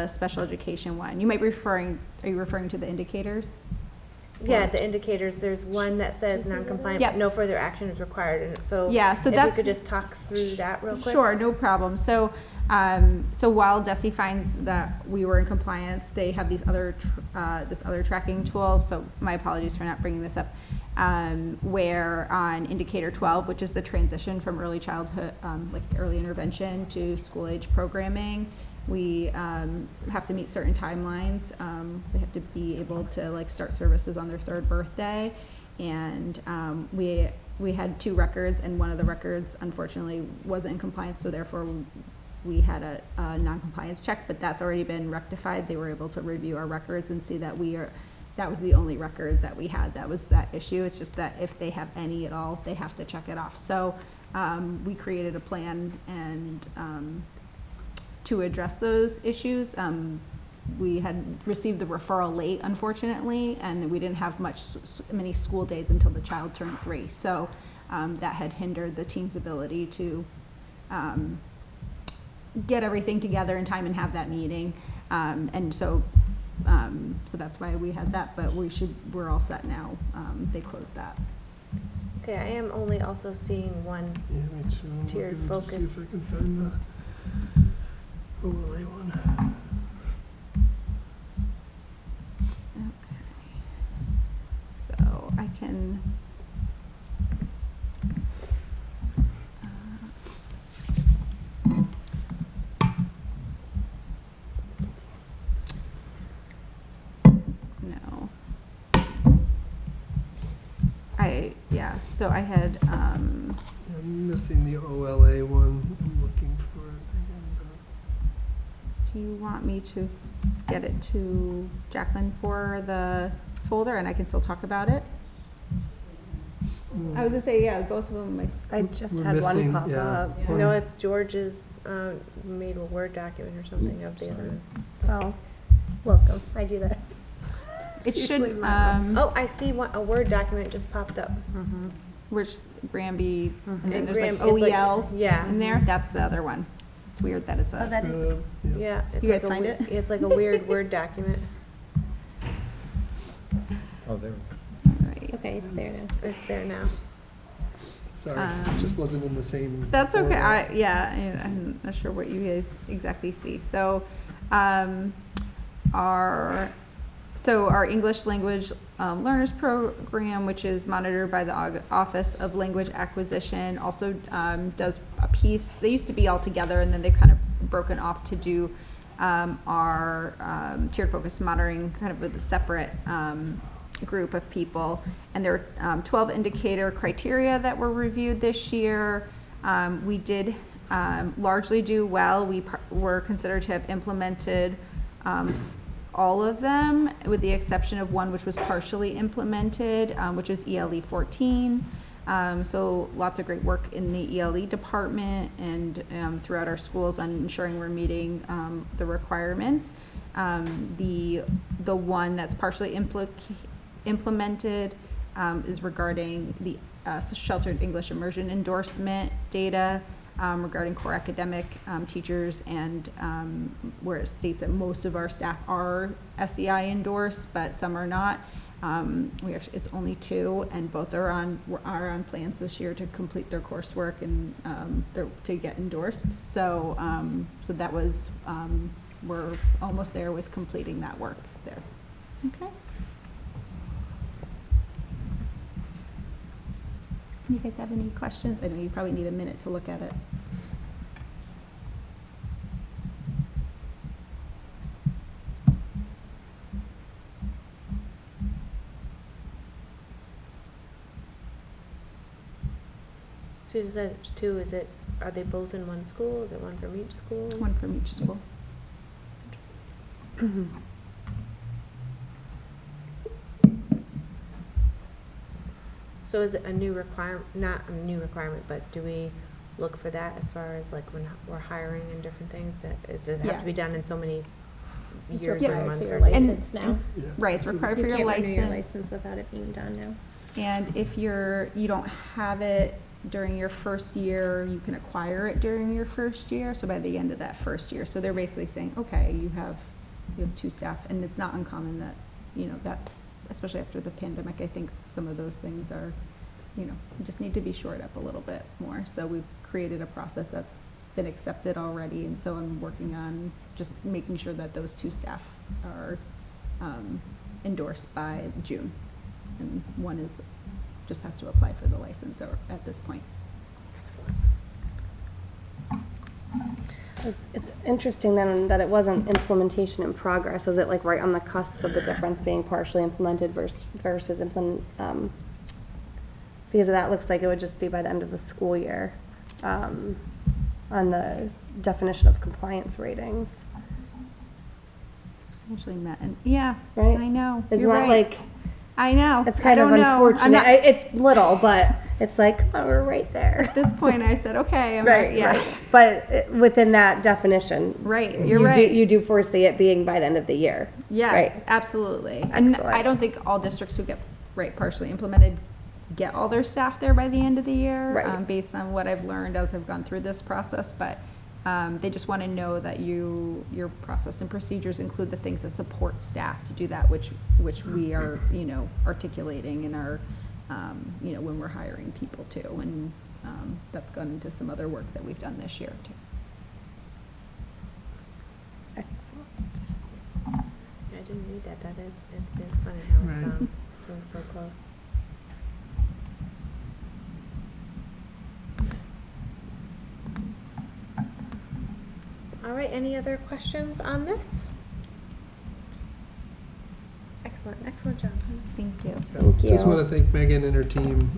special education one. Are you referring to the indicators? yeah, the indicators, there's one that says non-compliant, Yep. but no further action is required. And so Yeah, so if that's- we could just talk through that real quick. Sure, no problem. So, so while DESE finds that we were in compliance, they have these other this other tracking tool. So my apologies for not bringing this up. Where on indicator 12, which is the transition from early childhood, like early intervention to school age programming, we have to meet certain timelines. They have to be able to like start services on their 3rd birthday, and we we had 2 records, and one of the records unfortunately wasn't in compliance, so therefore we had a non-compliance check, but that's already been rectified. They were able to review our records and see that that was the only record that we had that was that issue. It's just that if they have any at all, they have to check it off. So we created a plan and to address those issues. We had received the referral late, unfortunately, and we didn't have many school days until the child turned 3. So that had hindered the team's ability to get everything together in time and have that meeting. And so that's why we had that, but we're all set now. They closed that. Okay, I am only also seeing one me too. I'm tiered looking to focus. see if I can find the overlay one. Okay. So I can. No. So I had, I'm missing the OLA one. I'm looking for it again. do you want me to get it to Jacqueline for the folder and I can still talk about it? I was gonna say, yeah, both of them. I just We're had one missing, pop yeah. up. No, it's George's, made a Word document or something of the other. Oh, welcome. I do that. It It's should, usually mine. Oh, I see a Word document just popped up. which Granby, and then And there's like Gram- it's like- OEL yeah. in there. That's the other one. It's weird that it's a. Oh, that is. Yeah. It's You guys like a find we- it? It's like a weird Word document. Oh, there. Right. Okay, it's there now. It's there now. Sorry, it just wasn't in the same. That's okay. order. I'm not sure what you guys exactly see. So, our English language learners program, which is monitored by the Office of Language Acquisition, also does a piece. They used to be all together, and then they've kind of broken off to do our tiered focus monitoring kind of with a separate group of people. And there are 12 indicator criteria that were reviewed this year. We did largely do well. We were considered to have implemented all of them, with the exception of one which was partially implemented, which was ELE 14. So lots of great work in the ELE department and throughout our schools on ensuring we're meeting the requirements. The one that's partially implemented is regarding the sheltered English immersion endorsement data regarding core academic teachers, and where it states that most of our staff are SEI endorsed, but some are not. It's only 2, and both are on plans this year to complete their coursework and to get endorsed. So that was we're almost there with completing that work there. Okay. You guys have any questions? I know you probably need a minute to look at it. So you said it's 2, are they both in one school? Is it one from each school? One from each school. So is it a new requirement, not a new requirement, but do we look for that as far as like when we're hiring and different things? Does it have Yeah. to be done in so many It's years required or for months your or days? license now. Right, it's required for You your can't license. renew your license without it being done now. And if you don't have it during your first year, you can acquire it during your first year, so by the end of that first year. So they're basically saying, okay, you have 2 staff, and it's not uncommon that, that's, especially after the pandemic, I think some of those things are, just need to be shored up a little bit more. So we've created a process that's been accepted already, and so I'm working on just making sure that those 2 staff are endorsed by June. And one just has to apply for the license at this point. So it's interesting then that it wasn't implementation in progress. Is it like right on the cusp of the difference being partially implemented versus Because that looks like it would just be by the end of the school year, on the definition of compliance ratings. Substantially met, and yeah, Right? I know. Isn't You're that right. like, I know. it's kind I of don't know. I'm unfortunate. not- It's little, but it's like, oh, we're right there. At this point, I said, okay, I'm Right, yeah. right. But within that definition. Right, you're you right. You do foresee it being by the end of the year. Yes, Right. absolutely. And Excellent. I don't think all districts who get, partially implemented, get all their staff there by the end of the year. Right. Based on what I've learned as I've gone through this process, but they just want to know that your process and procedures include the things that support staff to do that, which we are, articulating in our, when we're hiring people too. And that's gone into some other work that we've done this year too. Excellent. I didn't read that. It is funny how it's Right. so close. All right, any other questions on this? Excellent job. Thank you. Thank you. Just want to thank Megan and her team.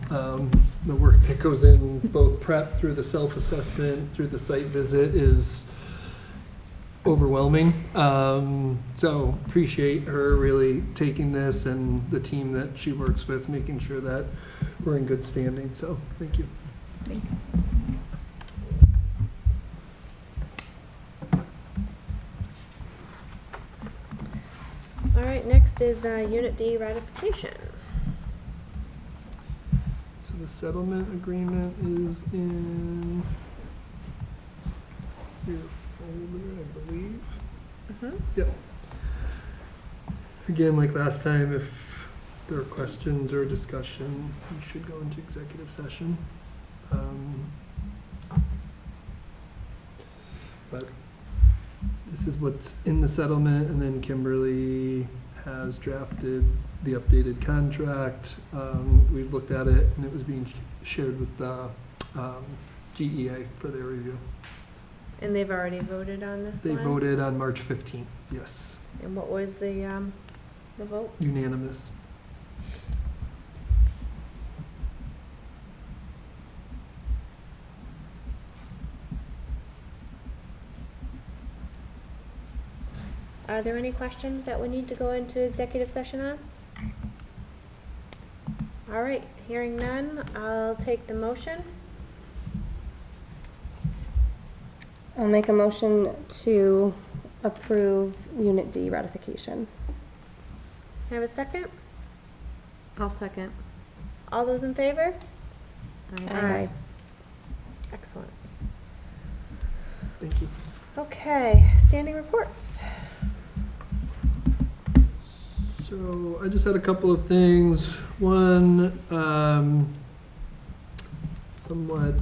The work that goes in both prep through the self-assessment, through the site visit is overwhelming. So appreciate her really taking this and the team that she works with, making sure that we're in good standing. So thank you. Thanks. All right, next is Unit D ratification. So the settlement agreement is in your folder, I believe. Mm-hmm. Yep. Again, like last time, if there are questions or discussion, we should go into executive session. But this is what's in the settlement, and then Kimberly has drafted the updated contract. We've looked at it, and it was being shared with the GEA for their review. And they've already voted on this They one? voted on March 15th, yes. And what was the vote? Unanimous. Are there any questions that we need to go into executive session on? All right, hearing none, I'll take the motion. I'll make a motion to approve Unit D ratification. Can I have a second? I'll second. All those in favor? Aye. Excellent. Thank you. Okay, standing reports. So I just had a couple of things. One, somewhat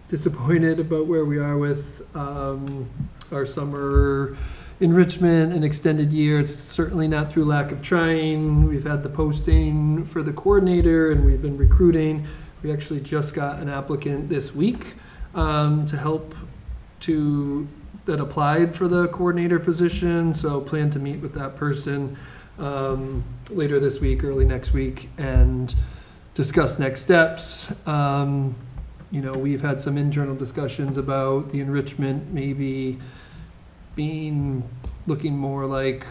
disappointed about where we are with our summer enrichment and extended year. It's certainly not through lack of trying. We've had the posting for the coordinator and we've been recruiting. We actually just got an applicant this week to help that applied for the coordinator position. So plan to meet with that person later this week, early next week, and discuss next steps. We've had some internal discussions about the enrichment maybe looking more like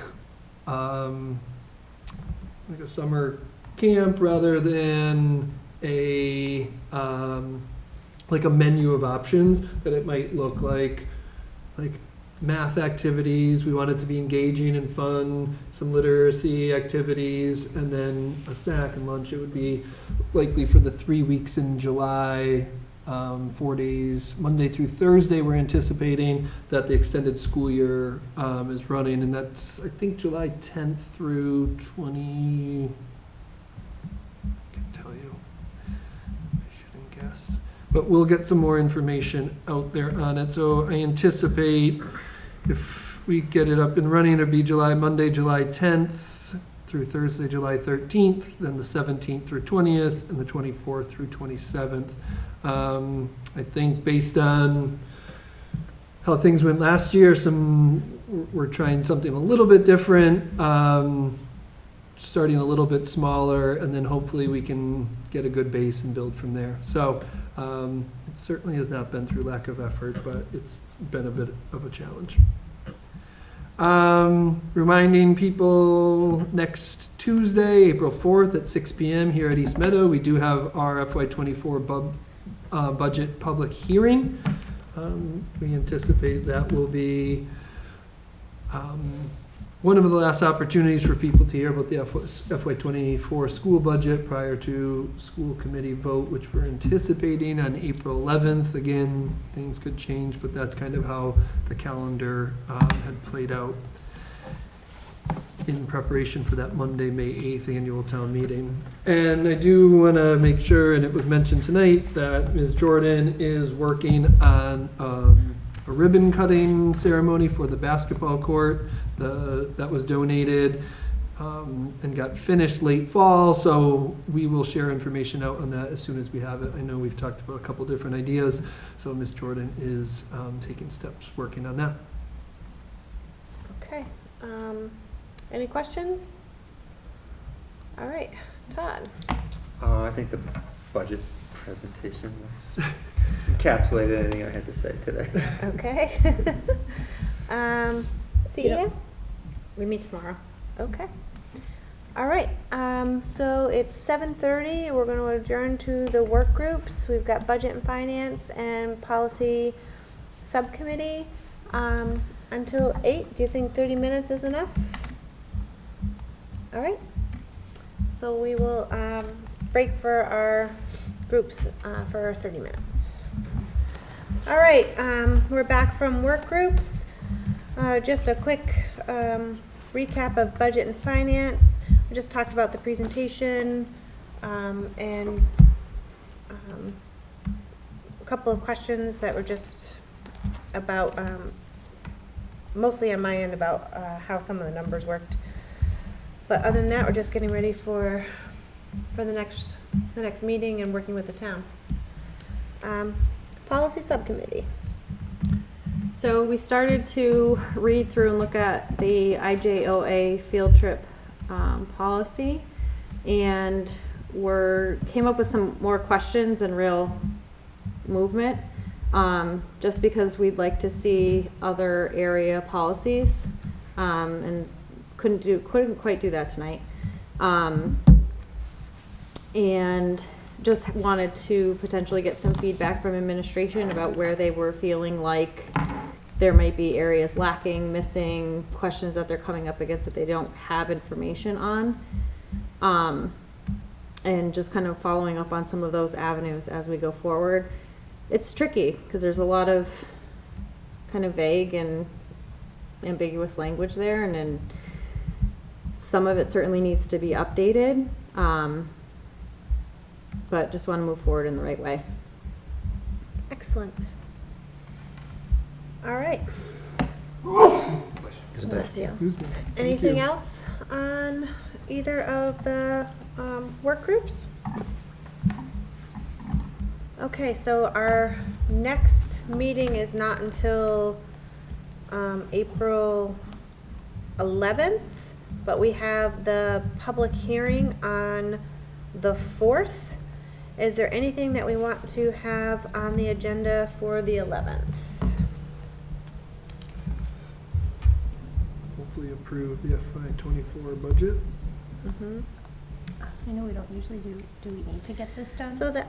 a summer camp rather than a menu of options, that it might look like math activities. We want it to be engaging and fun, some literacy activities, and then a snack and lunch. It would be likely for the 3 weeks in July, 4 days, Monday through Thursday. We're anticipating that the extended school year is running, and that's, I think, July 10th through 20, I can tell you, I shouldn't guess. But we'll get some more information out there on it. So I anticipate if we get it up and running, it'll be Monday, July 10th through Thursday, July 13th, then the 17th through 20th, and the 24th through 27th. I think based on how things went last year, we're trying something a little bit different. starting a little bit smaller, and then hopefully we can get a good base and build from there. So it certainly has not been through lack of effort, but it's been a bit of a challenge. Reminding people, next Tuesday, April 4th at 6 p.m. here at East Meadow, we do have our FY24 budget public hearing. We anticipate that will be one of the last opportunities for people to hear about the FY24 school budget prior to school committee vote, which we're anticipating on April 11th. Again, things could change, but that's kind of how the calendar had played out in preparation for that Monday, May 8th annual town meeting. And I do want to make sure, and it was mentioned tonight, that Ms. Jordan is working on a ribbon cutting ceremony for the basketball court that was donated and got finished late fall, so we will share information out on that as soon as we have it. I know we've talked about a couple different ideas, so Ms. Jordan is taking steps working on that. Okay. Any questions? All right, Todd. I think the budget presentation was encapsulated anything I had to say today. Okay. Celia? We meet tomorrow. Okay. All right. So it's 7:30. We're going to adjourn to the work groups. We've got budget and finance and policy subcommittee until 8. Do you think 30 minutes is enough? All right. So we will break for our groups for 30 minutes. All right. We're back from work groups. Just a quick recap of budget and finance. We just talked about the presentation and a couple of questions that were just about, mostly on my end, about how some of the numbers worked. But other than that, we're just getting ready for the next meeting and working with the town. Policy subcommittee. So we started to read through and look at the IJOA field trip policy, and came up with some more questions and real movement, just because we'd like to see other area policies, and couldn't quite do that tonight, and just wanted to potentially get some feedback from administration about where they were feeling like there might be areas lacking, missing, questions that they're coming up against that they don't have information on, and just kind of following up on some of those avenues as we go forward. It's tricky because there's a lot of kind of vague and ambiguous language there, and then some of it certainly needs to be updated, but just want to move forward in the right way. Excellent. All right. Bless you. Excuse me. Anything else on either of the work groups? Okay, so our next meeting is not until April 11th, but we have the public hearing on the 4th. Is there anything that we want to have on the agenda for the 11th? Hopefully approve the FY24 budget. Mm-hmm. I know we don't usually do we need to get this done? So the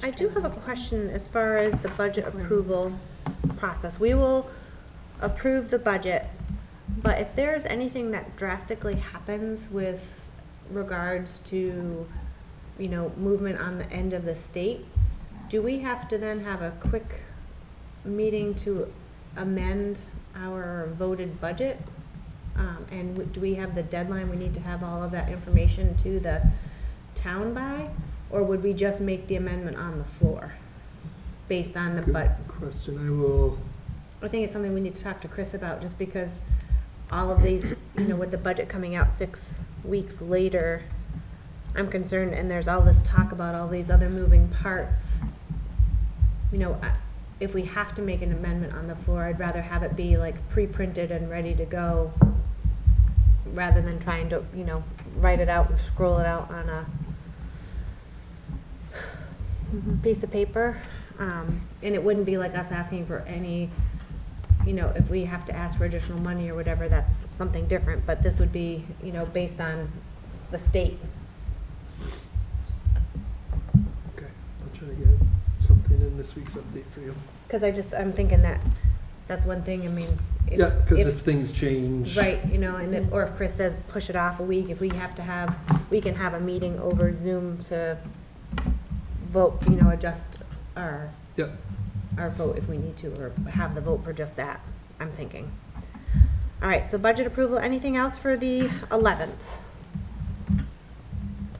I do have a question as far as the budget approval process. We will approve the budget, but if there's anything that drastically happens with regards to, you know, movement on the end of the state, do we have to then have a quick meeting to amend our voted budget? And do we have the deadline we need to have all of that information to the town by? Or would we just make the amendment on the floor based on the Good question. I think it's something we need to talk to Chris about, just because all of these, you know, with the budget coming out 6 weeks later, I'm concerned, and there's all this talk about all these other moving parts. You know, if we have to make an amendment on the floor, I'd rather have it be like pre-printed and ready to go rather than trying to, you know, write it out and scroll it out on a piece of paper. And it wouldn't be like us asking for any, you know, if we have to ask for additional money or whatever, that's something different, but this would be, you know, based on the state. Okay, I'll try to get something in this week's update for you. Cause I'm thinking that's one thing, I mean. Yeah, because if things change. Right, you know, and if, or if Chris says push it off a week, if we have to have, we can have a meeting over Zoom to vote, you know, adjust our, Yep. our vote if we need to, or have the vote for just that, I'm thinking. All right, so budget approval, anything else for the 11th?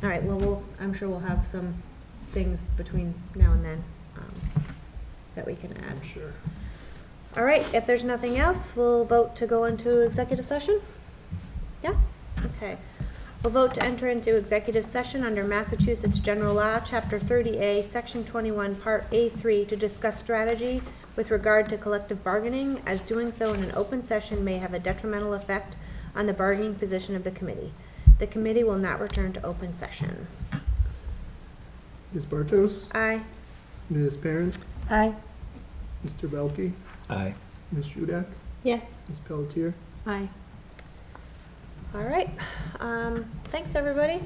All right, well, I'm sure we'll have some things between now and then that we can add. I'm sure. All right, if there's nothing else, we'll vote to go into executive session? Yeah? Okay. We'll vote to enter into executive session under Massachusetts General Law, Chapter 30A, Section 21, Part A3, to discuss strategy with regard to collective bargaining, as doing so in an open session may have a detrimental effect on the bargaining position of the committee. The committee will not return to open session. Ms. Bartos? Aye. Ms. Parent? Aye. Mr. Belkey? Aye. Ms. Hudak? Yes. Ms. Pelletier? Aye. All right. Thanks, everybody.